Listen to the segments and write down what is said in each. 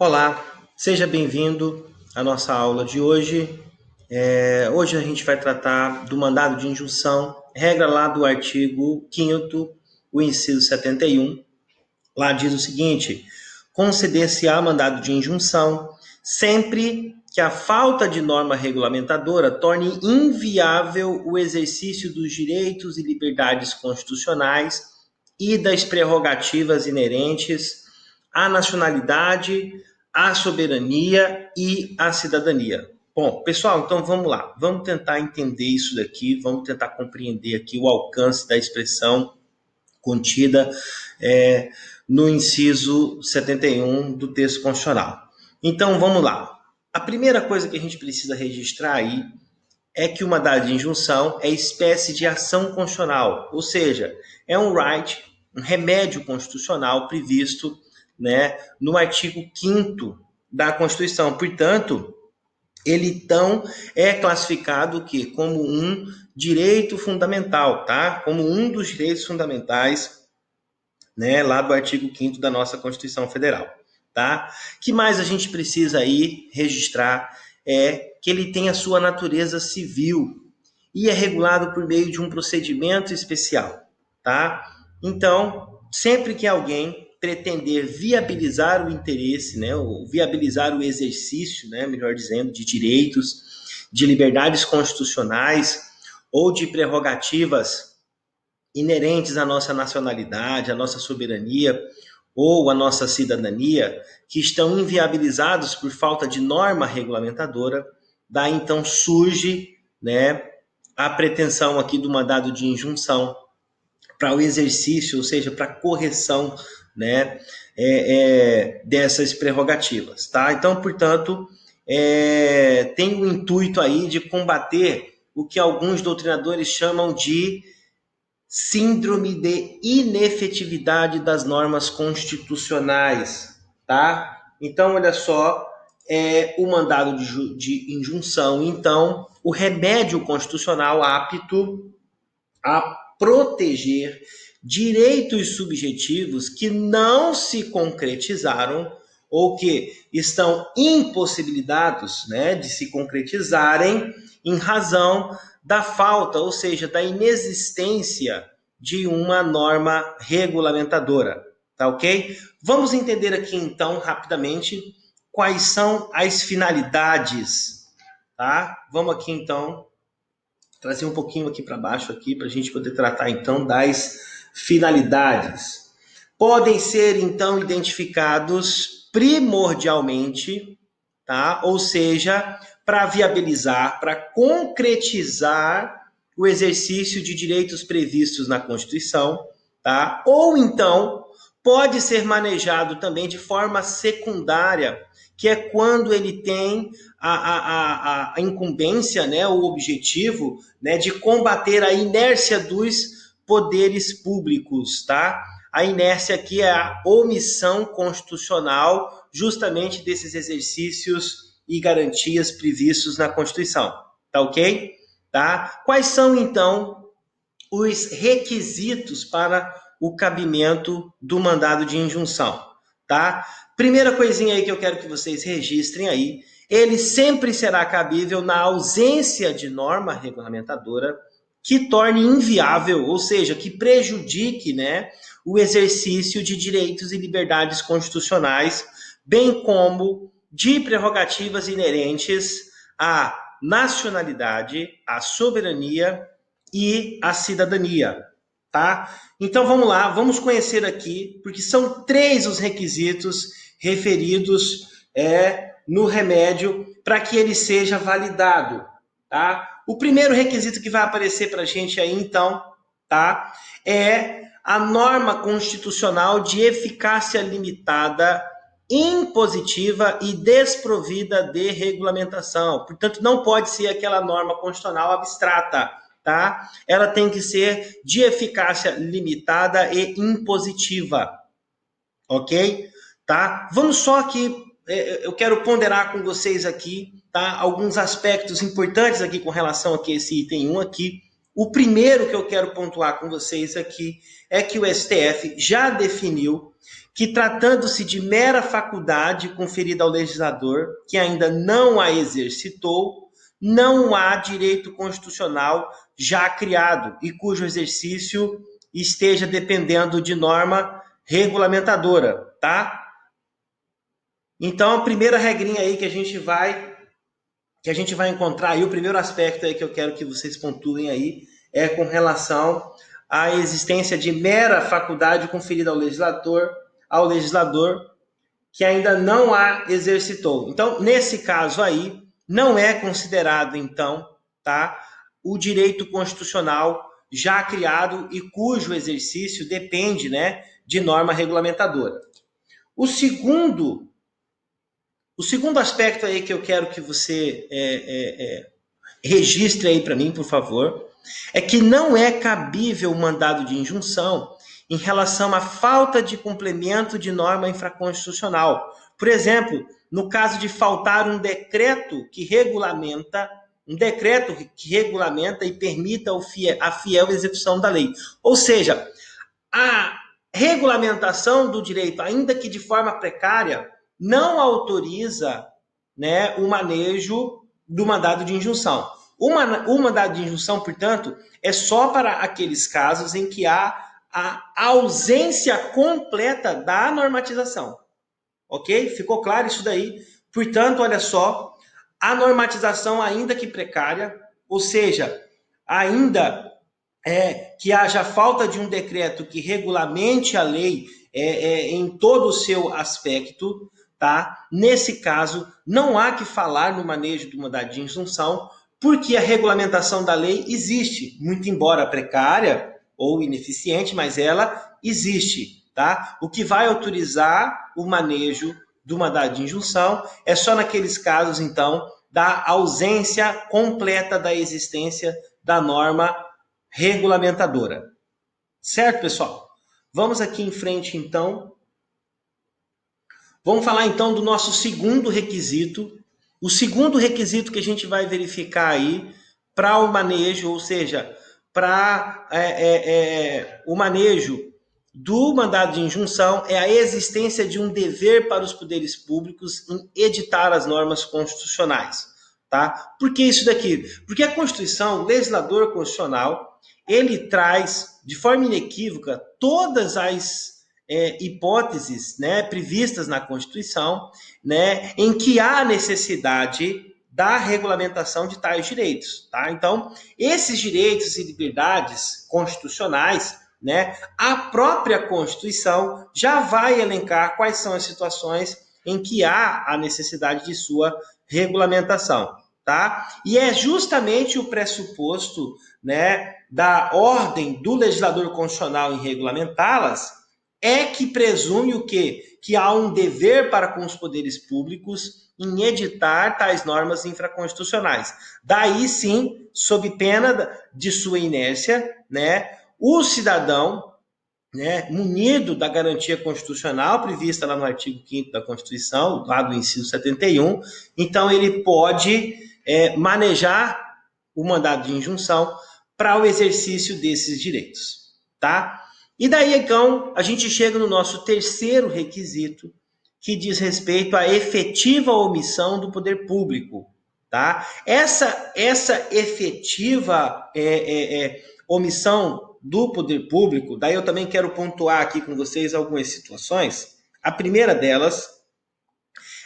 Olá, seja bem-vindo à nossa aula de hoje. Hoje a gente vai tratar do mandado de injunção, regra lá do artigo 5º, o inciso 71. Lá diz o seguinte: conceder-se-á mandado de injunção sempre que a falta de norma regulamentadora torne inviável o exercício dos direitos e liberdades constitucionais e das prerrogativas inerentes à nacionalidade, à soberania e à cidadania. Bom, pessoal, então vamos lá. Vamos tentar entender isso daqui, vamos tentar compreender aqui o alcance da expressão contida no inciso 71 do texto constitucional. Então, vamos lá. A primeira coisa que a gente precisa registrar aí é que o mandado de injunção é espécie de ação constitucional, ou seja, é um right, um remédio constitucional previsto, né, no artigo 5º da Constituição. Portanto, ele então é classificado que como um direito fundamental, tá? Como um dos direitos fundamentais, né, lá do artigo 5º da nossa Constituição Federal, tá? Que mais a gente precisa aí registrar é que ele tem a sua natureza civil e é regulado por meio de um procedimento especial, tá? Então, sempre que alguém pretender viabilizar o interesse, né, ou viabilizar o exercício, né, melhor dizendo, de direitos, de liberdades constitucionais ou de prerrogativas inerentes à nossa nacionalidade, à nossa soberania ou à nossa cidadania, que estão inviabilizados por falta de norma regulamentadora, daí então surge, né, a pretensão aqui do mandado de injunção para o exercício, ou seja, para a correção, né, dessas prerrogativas, tá? Então, portanto, tem o intuito aí de combater o que alguns doutrinadores chamam de síndrome de inefetividade das normas constitucionais, tá? Então, olha só, o mandado de injunção, então, o remédio constitucional apto a proteger direitos subjetivos que não se concretizaram ou que estão impossibilitados, né, de se concretizarem em razão da falta, ou seja, da inexistência de uma norma regulamentadora, tá ok? Vamos entender aqui então rapidamente quais são as finalidades, tá? Vamos aqui então trazer um pouquinho aqui para baixo aqui para a gente poder tratar então das finalidades. Podem ser então identificados primordialmente, tá? Ou seja, para viabilizar, para concretizar o exercício de direitos previstos na Constituição, tá? Ou então pode ser manejado também de forma secundária, que é quando ele tem a incumbência, né, o objetivo, né, de combater a inércia dos poderes públicos, tá? A inércia aqui é a omissão constitucional justamente desses exercícios e garantias previstos na Constituição, tá ok? Tá? Quais são, então, os requisitos para o cabimento do mandado de injunção, tá? Primeira coisinha aí que eu quero que vocês registrem aí, ele sempre será cabível na ausência de norma regulamentadora que torne inviável, ou seja, que prejudique, né, o exercício de direitos e liberdades constitucionais, bem como de prerrogativas inerentes à nacionalidade, à soberania e à cidadania, tá? Então vamos lá, vamos conhecer aqui, porque são 3 os requisitos referidos no remédio para que ele seja validado, tá? O primeiro requisito que vai aparecer para a gente aí, então, tá? É a norma constitucional de eficácia limitada, impositiva e desprovida de regulamentação. Portanto, não pode ser aquela norma constitucional abstrata, tá? Ela tem que ser de eficácia limitada e impositiva, ok? Tá? Vamos só aqui, eu quero ponderar com vocês aqui, tá? Alguns aspectos importantes aqui com relação aqui a esse item 1 aqui, O primeiro que eu quero pontuar com vocês aqui é que o STF já definiu que, tratando-se de mera faculdade conferida ao legislador, que ainda não a exercitou, não há direito constitucional já criado e cujo exercício esteja dependendo de norma regulamentadora, tá? Então, a primeira regrinha aí que a gente vai encontrar aí, o primeiro aspecto aí que eu quero que vocês pontuem aí é com relação à existência de mera faculdade conferida ao legislador que ainda não a exercitou. Então, nesse caso aí, não é considerado, então, tá, o direito constitucional já criado e cujo exercício depende, né, de norma regulamentadora. O segundo aspecto aí que eu quero que você registre aí para mim, por favor, é que não é cabível o mandado de injunção em relação à falta de cumprimento de norma infraconstitucional. Por exemplo, no caso de faltar um decreto que regulamenta e permita a fiel execução da lei. Ou seja, a regulamentação do direito, ainda que de forma precária, não autoriza, né, o manejo do mandado de injunção. O mandado de injunção, portanto, é só para aqueles casos em que há a ausência completa da normatização. Ok? Ficou claro isso daí? Portanto, olha só, a normatização, ainda que precária, ou seja, ainda que haja falta de um decreto que regulamente a lei em todo o seu aspecto, tá? Nesse caso, não há que falar no manejo do mandado de injunção, porque a regulamentação da lei existe, muito embora precária ou ineficiente, mas ela existe, tá? O que vai autorizar o manejo do mandado de injunção é só naqueles casos, então, da ausência completa da existência da norma regulamentadora. Certo, pessoal? Vamos aqui em frente, então. Vamos falar, então, do nosso segundo requisito. O segundo requisito que a gente vai verificar aí para o manejo, ou seja, para o manejo do mandado de injunção é a existência de um dever para os poderes públicos em editar as normas constitucionais. Tá? Por que isso daqui? Porque a Constituição, o legislador constitucional, ele traz de forma inequívoca todas as hipóteses, né, previstas na Constituição, né, em que há necessidade da regulamentação de tais direitos. Tá? Então, esses direitos e liberdades constitucionais, né, a própria Constituição já vai elencar quais são as situações em que há a necessidade de sua regulamentação. Tá? E é justamente o pressuposto, né, da ordem do legislador constitucional em regulamentá-las é que presume o quê? Que há um dever para com os poderes públicos em editar tais normas infraconstitucionais. Daí sim, sob pena de sua inércia, né, o cidadão, né, munido da garantia constitucional prevista lá no artigo 5º da Constituição, lá do inciso 71, então ele pode manejar o mandado de injunção para o exercício desses direitos, tá? E daí, então, a gente chega no nosso terceiro requisito, que diz respeito à efetiva omissão do poder público, tá? Essa efetiva omissão do poder público, daí eu também quero pontuar aqui com vocês algumas situações. A primeira delas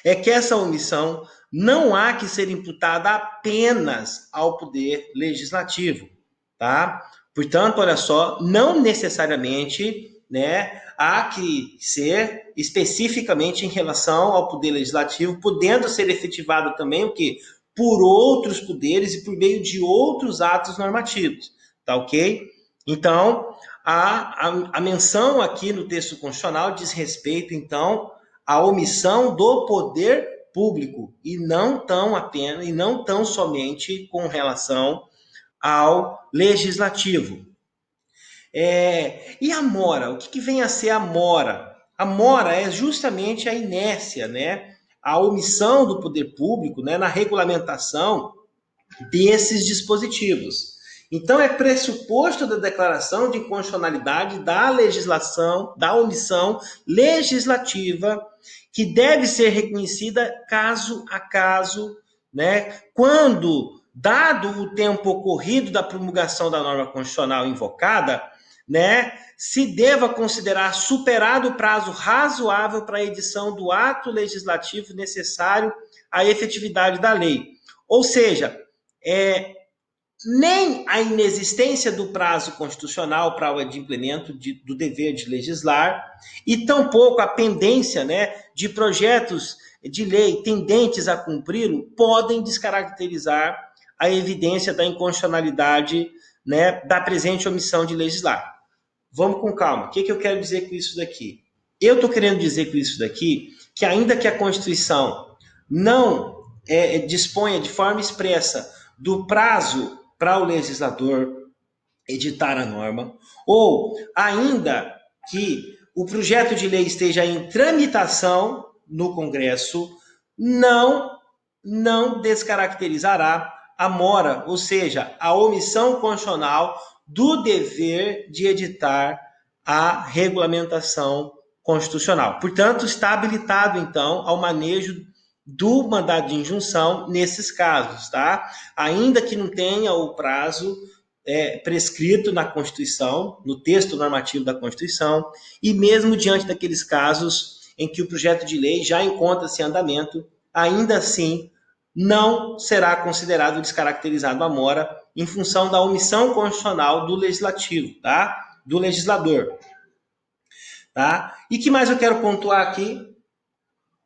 é que essa omissão não há que ser imputada apenas ao poder legislativo, tá? Portanto, olha só, não necessariamente, né, há que ser especificamente em relação ao poder legislativo, podendo ser efetivado também o quê? Por outros poderes e por meio de outros atos normativos, tá ok? Então, a menção aqui no texto constitucional diz respeito, então, à omissão do poder público e não tão somente com relação ao legislativo. E a mora? O que vem a ser a mora? A mora é justamente a inércia, né? A omissão do poder público, né, na regulamentação desses dispositivos. Então, é pressuposto da declaração de inconstitucionalidade da legislação, da omissão legislativa, que deve ser reconhecida caso a caso, né? Quando, dado o tempo ocorrido da promulgação da norma constitucional invocada, né, se deva considerar superado o prazo razoável para a edição do ato legislativo necessário à efetividade da lei. Ou seja, nem a inexistência do prazo constitucional para o adimplemento do dever de legislar e tampouco a pendência, né, de projetos de lei tendentes a cumpri-lo podem descaracterizar a evidência da inconstitucionalidade, né, da presente omissão de legislar. Vamos com calma. O que eu quero dizer com isso daqui? Eu estou querendo dizer com isso daqui que ainda que a Constituição não disponha de forma expressa do prazo para o legislador editar a norma, ou ainda que o projeto de lei esteja em tramitação no Congresso, não descaracterizará a mora, ou seja, a omissão constitucional do dever de editar a regulamentação constitucional. Portanto, está habilitado, então, ao manejo do mandado de injunção nesses casos, tá? Ainda que não tenha o prazo prescrito na Constituição, no texto normativo da Constituição, e mesmo diante daqueles casos em que o projeto de lei já encontra-se em andamento, ainda assim não será considerado descaracterizado a mora em função da omissão constitucional do legislativo, tá? Do legislador. Tá? E que mais eu quero pontuar aqui?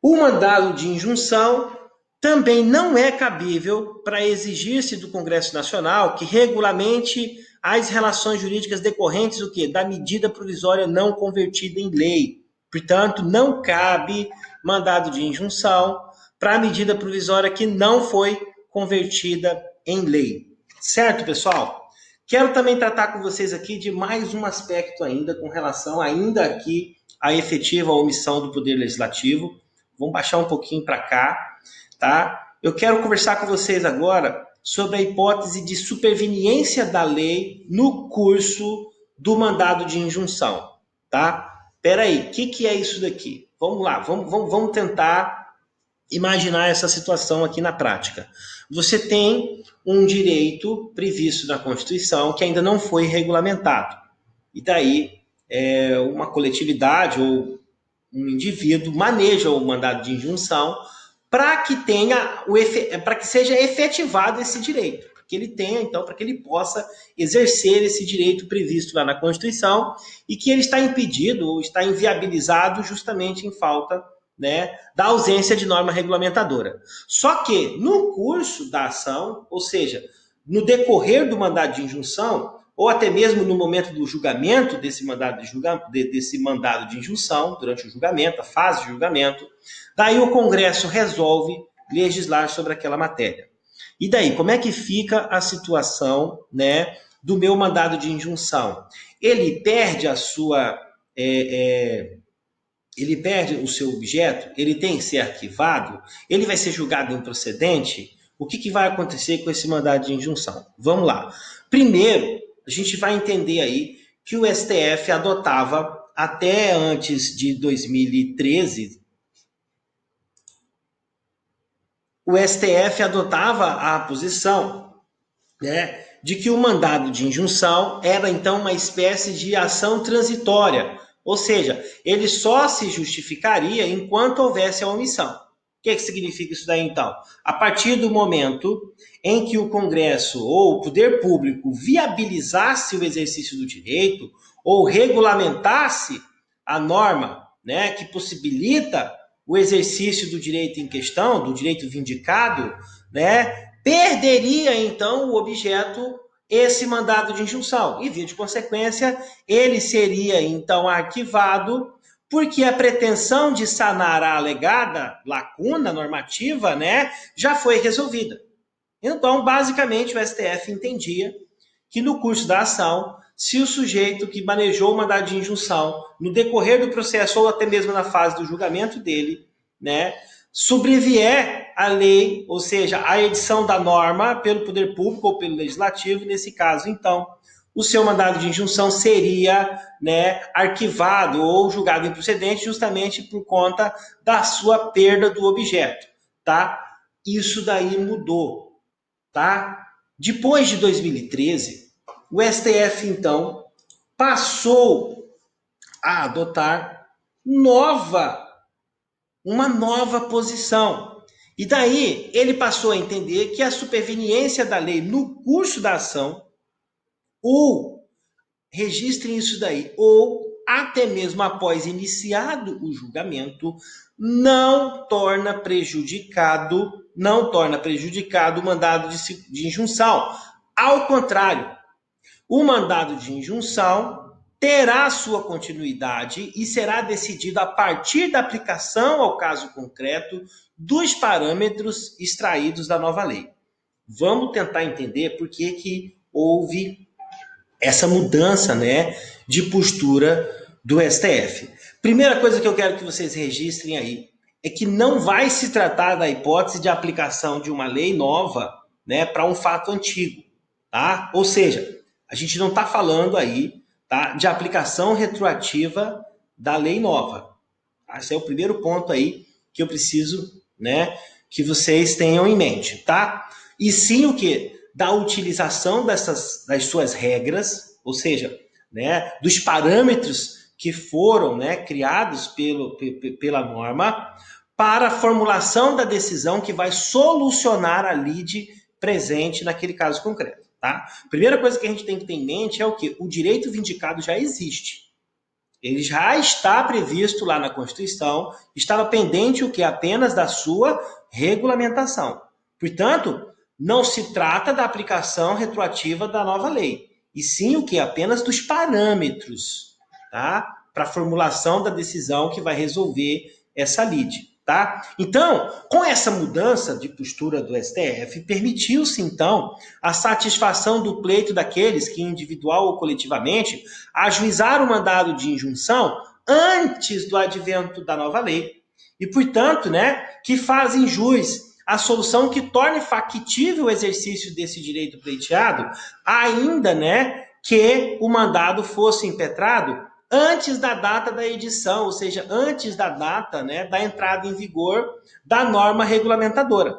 O mandado de injunção também não é cabível para exigir-se do Congresso Nacional que regulamente as relações jurídicas decorrentes do quê? Da medida provisória não convertida em lei. Portanto, não cabe mandado de injunção para a medida provisória que não foi convertida em lei. Certo, pessoal? Quero também tratar com vocês aqui de mais um aspecto ainda com relação ainda aqui à efetiva omissão do Poder Legislativo. Vamos baixar um pouquinho para cá, tá? Eu quero conversar com vocês agora sobre a hipótese de superveniência da lei no curso do mandado de injunção, tá? Peraí, o que é isso daqui? Vamos lá, vamos tentar imaginar essa situação aqui na prática. Você tem um direito previsto na Constituição que ainda não foi regulamentado. E daí, uma coletividade ou um indivíduo maneja o mandado de injunção para que para que seja efetivado esse direito, para que ele tenha, então, para que ele possa exercer esse direito previsto lá na Constituição e que ele está impedido ou está inviabilizado justamente em falta, né, da ausência de norma regulamentadora. Só que no curso da ação, ou seja, no decorrer do mandado de injunção, ou até mesmo no momento do julgamento desse mandado de injunção, durante o julgamento, a fase de julgamento, daí o Congresso resolve legislar sobre aquela matéria. E daí, como é que fica a situação, né, do meu mandado de injunção? Ele perde a sua... ele perde o seu objeto? Ele tem que ser arquivado? Ele vai ser julgado improcedente? O que vai acontecer com esse mandado de injunção? Vamos lá. Primeiro, a gente vai entender aí que o STF adotava, até antes de 2013, o STF adotava a posição, né, de que o mandado de injunção era, então, uma espécie de ação transitória, ou seja, ele só se justificaria enquanto houvesse a omissão. O que significa isso daí, então? A partir do momento em que o Congresso ou o poder público viabilizasse o exercício do direito ou regulamentasse a norma, né, que possibilita o exercício do direito em questão, do direito vindicado, né, perderia então o objeto esse mandado de injunção e, via de consequência, ele seria então arquivado porque a pretensão de sanar a alegada lacuna normativa, né, já foi resolvida. Então, basicamente, o STF entendia que no curso da ação, se o sujeito que manejou o mandado de injunção no decorrer do processo ou até mesmo na fase do julgamento dele, né, sobrevier a lei, ou seja, a edição da norma pelo poder público ou pelo legislativo, nesse caso, então, o seu mandado de injunção seria, né, arquivado ou julgado improcedente justamente por conta da sua perda do objeto, tá? Isso daí mudou, tá? Depois de 2013, o STF, então, passou a adotar uma nova posição. E daí ele passou a entender que a superveniência da lei no curso da ação, ou registrem isso daí, ou até mesmo após iniciado o julgamento, não torna prejudicado o mandado de injunção. Ao contrário, o mandado de injunção terá sua continuidade e será decidido a partir da aplicação ao caso concreto dos parâmetros extraídos da nova lei. Vamos tentar entender por que houve essa mudança, né, de postura do STF. Primeira coisa que eu quero que vocês registrem aí é que não vai se tratar da hipótese de aplicação de uma lei nova, né, para um fato antigo, tá? Ou seja, a gente não está falando aí, tá, de aplicação retroativa da lei nova. Esse é o primeiro ponto aí que eu preciso, né, que vocês tenham em mente, tá? E sim o que? Da utilização das suas regras, ou seja, né, dos parâmetros que foram, né, criados pela norma para a formulação da decisão que vai solucionar a lide presente naquele caso concreto, tá? Primeira coisa que a gente tem que ter em mente é o que? O direito vindicado já existe. Ele já está previsto lá na Constituição, estava pendente o que? Apenas da sua regulamentação. Portanto, não se trata da aplicação retroativa da nova lei, e sim o que? Apenas dos parâmetros, tá? Para a formulação da decisão que vai resolver essa lide. Tá? Então, com essa mudança de postura do STF, permitiu-se, então, a satisfação do pleito daqueles que, individual ou coletivamente, ajuizaram o mandado de injunção antes do advento da nova lei e, portanto, né, que fazem jus à solução que torne factível o exercício desse direito pleiteado, ainda, né, que o mandado fosse impetrado antes da data da edição, ou seja, antes da data, né, da entrada em vigor da norma regulamentadora,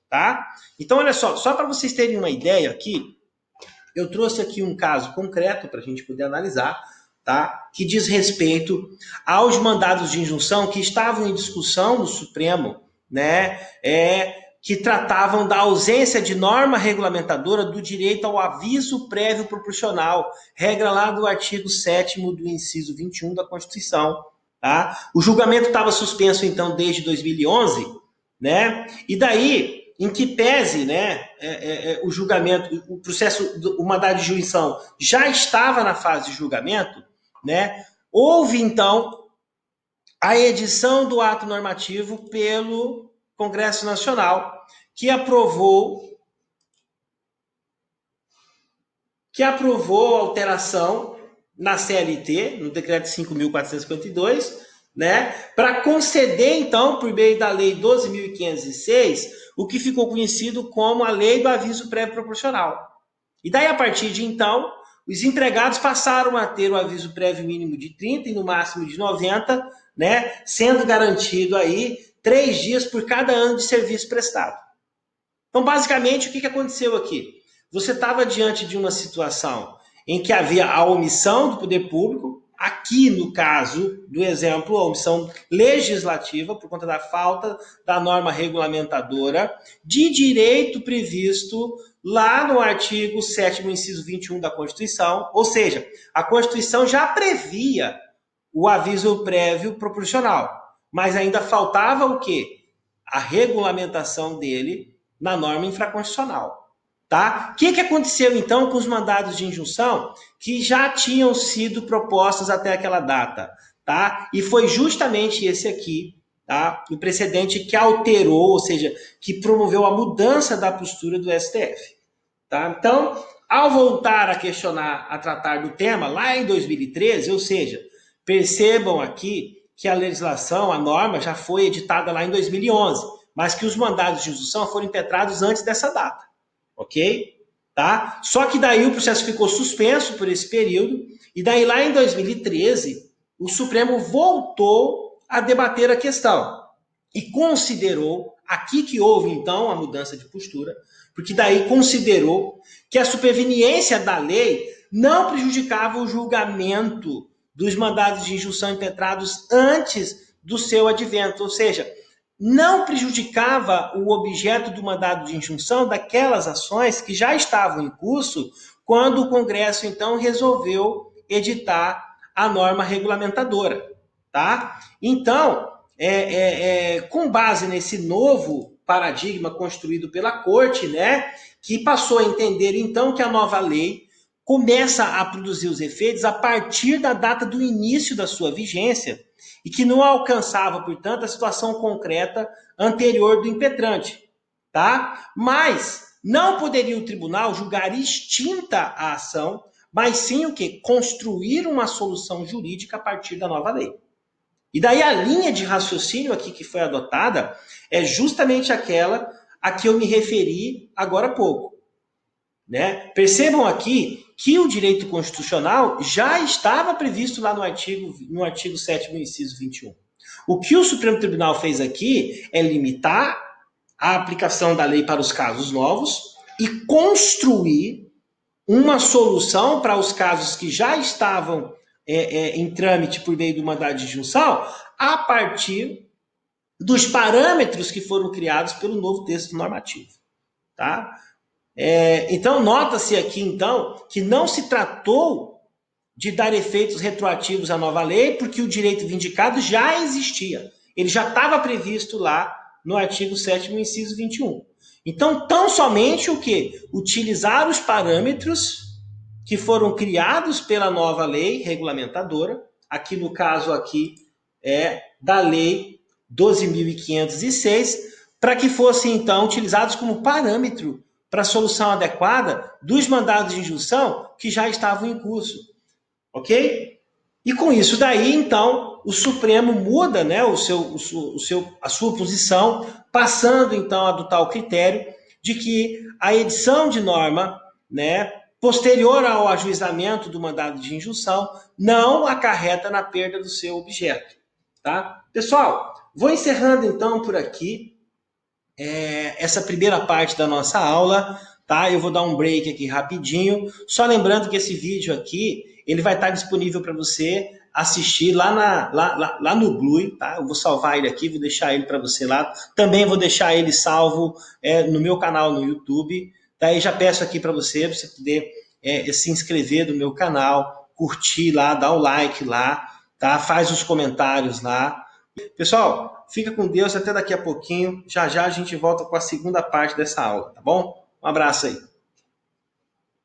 tá? Então, olha só para vocês terem uma ideia aqui, eu trouxe aqui um caso concreto para a gente poder analisar, tá? Que diz respeito aos mandados de injunção que estavam em discussão no Supremo, né? Que tratavam da ausência de norma regulamentadora do direito ao aviso prévio proporcional, regra lá do artigo 7º do inciso 21 da Constituição. Tá? O julgamento estava suspenso, então, desde 2011, né? E daí, em que pese, né, o julgamento, o processo, o mandado de jurisdição já estava na fase de julgamento, né? Houve, então, a edição do ato normativo pelo Congresso Nacional, que aprovou a alteração na CLT, no decreto 5.452, né, para conceder, então, por meio da Lei 12.506, o que ficou conhecido como a Lei do Aviso Prévio Proporcional. E daí, a partir de então, os empregados passaram a ter o aviso prévio mínimo de 30 e no máximo de 90, né, sendo garantido aí 3 dias por cada ano de serviço prestado. Então, basicamente, o que aconteceu aqui? Você estava diante de uma situação em que havia a omissão do poder público, aqui no caso do exemplo, a omissão legislativa, por conta da falta da norma regulamentadora de direito previsto lá no artigo 7º, inciso 21 da Constituição, ou seja, a Constituição já previa o aviso prévio proporcional, mas ainda faltava o quê? A regulamentação dele na norma infraconstitucional. Tá? O que aconteceu então com os mandados de injunção que já tinham sido propostos até aquela data? Tá? E foi justamente esse aqui, tá? O precedente que alterou, ou seja, que promoveu a mudança da postura do STF. Tá? Então, ao voltar a questionar, a tratar do tema, lá em 2013, ou seja, percebam aqui que a legislação, a norma, já foi editada lá em 2011, mas que os mandados de injunção foram impetrados antes dessa data, ok? Tá? Só que daí o processo ficou suspenso por esse período, e daí lá em 2013, o Supremo voltou a debater a questão e considerou, aqui que houve então a mudança de postura, porque daí considerou que a superveniência da lei não prejudicava o julgamento dos mandados de injunção impetrados antes do seu advento, ou seja, não prejudicava o objeto do mandado de injunção daquelas ações que já estavam em curso quando o Congresso, então, resolveu editar a norma regulamentadora. Tá? Então, com base nesse novo paradigma construído pela Corte, né, que passou a entender, então, que a nova lei começa a produzir os efeitos a partir da data do início da sua vigência e que não alcançava, portanto, a situação concreta anterior do impetrante, tá? Mas não poderia o tribunal julgar extinta a ação, mas sim o quê? Construir uma solução jurídica a partir da nova lei. E daí a linha de raciocínio aqui que foi adotada é justamente aquela a que eu me referi agora há pouco. Né? Percebam aqui que o direito constitucional já estava previsto lá no artigo 7º, inciso 21. O que o Supremo Tribunal fez aqui é limitar a aplicação da lei para os casos novos e construir uma solução para os casos que já estavam em trâmite por meio do mandado de injunção a partir dos parâmetros que foram criados pelo novo texto normativo. Tá? Então, nota-se aqui, então, que não se tratou de dar efeitos retroativos à nova lei, porque o direito vindicado já existia. Ele já estava previsto lá no artigo 7º, inciso 21. Então, tão somente o quê? Utilizar os parâmetros que foram criados pela nova lei regulamentadora, aqui no caso aqui da lei 12.506, para que fossem, então, utilizados como parâmetro para a solução adequada dos mandados de injunção que já estavam em curso. Ok? E com isso daí, então, o Supremo muda, né, a sua posição, passando, então, a adotar o critério de que a edição de norma, né, posterior ao ajuizamento do mandado de injunção, não acarreta na perda do seu objeto. Tá? Pessoal, vou encerrando, então, por aqui essa primeira parte da nossa aula, tá? Eu vou dar um break aqui rapidinho, só lembrando que esse vídeo aqui, ele vai estar disponível para você assistir lá no Blue, tá? Eu vou salvar ele aqui, vou deixar ele para você lá. Também vou deixar ele salvo no meu canal no YouTube, tá? E já peço aqui para você poder se inscrever no meu canal, curtir lá, dar o like lá, tá? Faz os comentários lá. Pessoal, fica com Deus, até daqui a pouquinho. Já já a gente volta com a segunda parte dessa aula, tá bom? Um abraço aí.